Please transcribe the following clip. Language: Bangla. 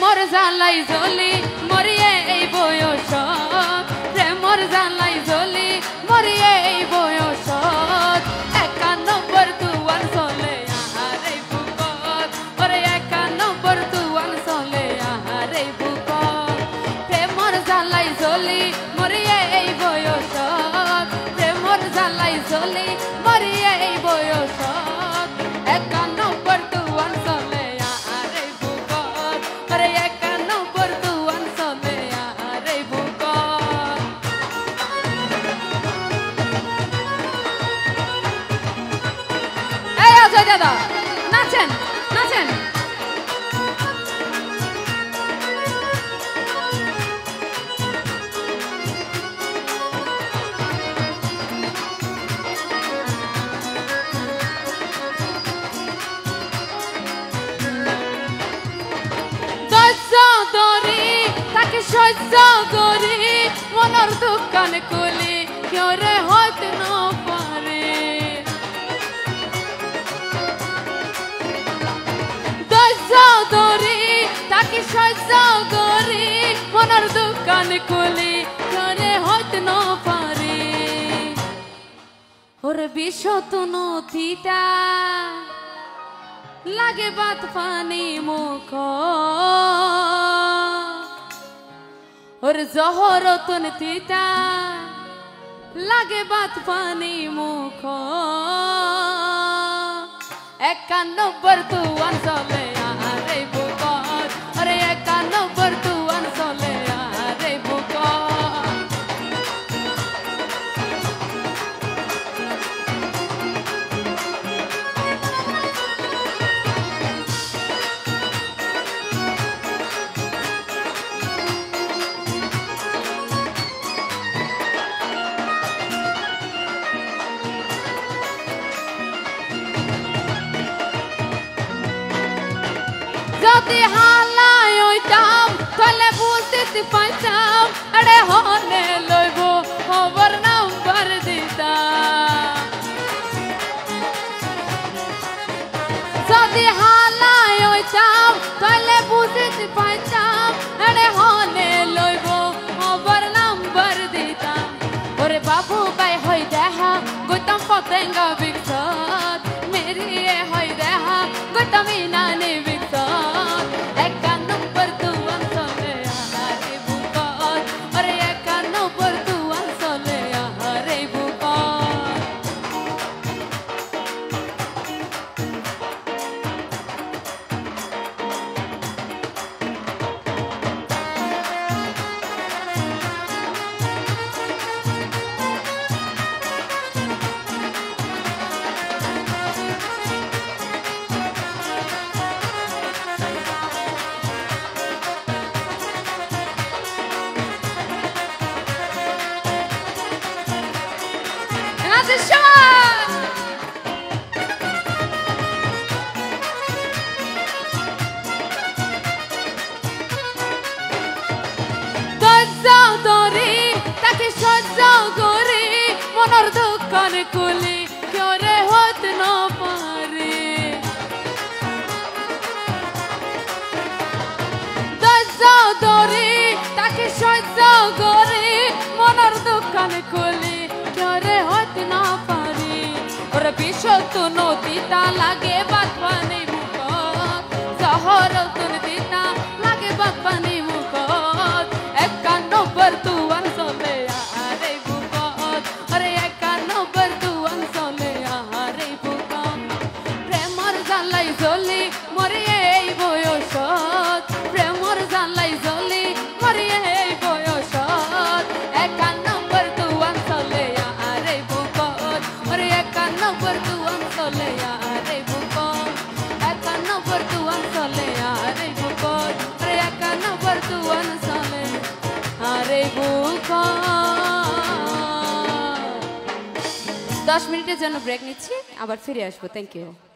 প্রেমর জ্বালাই জ্বলি মরিয়ে এই বয়স প্রেমর জ্বালাই জ্বলি মরিয়ে এই বয়স 91 তুয়ান চলে আহারে বুকত ওরে 91 তুয়ান চলে আহারে বুকত প্রেমর জ্বালাই জ্বলি মরিয়ে এই বয়স প্রেমর জ্বালাই জ্বলি মরিয়ে এই বয়স 91 তুয়ান চলে আহারে বুকত ওরে 91 তুয়ান চলে আহারে বুকত এই অজয় দাদা নাচেন নাচেন সহ্য করি মনের দোকান খুলি কেউ রে হতে না পারে ধৈর্য ধরি তাকে সহ্য করি মনের দোকান খুলি কেউ রে হতে না পারে ওরে বিশত নথিটা লাগে বাত পানি মুখ और जहरतन तीता लागे बात पानी मुखो 91 तुआन चले आहारे बुकत अरे 91 तुआन चले आहारे बुकत যদি হালাই হইতাম তাহলে বুঝতে পাইতাম আরে হনে লইব খবর নাম্বার দিতাম যদি হালাই হইতাম তাহলে বুঝতে পাইতাম আরে হনে লইব খবর নাম্বার দিতাম ওরে বাবু গাই হই দেখা গইতাম পতেঙ্গা বিকসত মেরি হই দেখা গইতাম ইনানি মনের দোকান খুলি কেউ রে হতে না পারে ধৈর্য ধরি তাকে সহ্য করি মনের দোকান খুলি কেউ রে হতে না পারে ওরে বিশত নদীটা লাগে বাদ পানি মুখত জহরতন দিতা লাগে বাদ পানি মুখত 91 তুয়ান চলে আহারে বুকত আরে 91 তুয়ান চলে আহারে বুকত প্রেমর জ্বালাই জ্বলি মরিয়ে এই বয়সত প্রেমর জ্বালাই জ্বলি মরিয়ে এই বয়সত 91 তুয়ান চলে আহারে বুকত আরে 91 তুয়ান চলে আহারে বুকত 91 তুয়ান চলে আহারে বুকত আরে 91 তুয়ান চলে আরে বুকত 10 মিনিটের জন্য ব্রেক নিচ্ছি আবার ফিরে আসবো থ্যাংক ইউ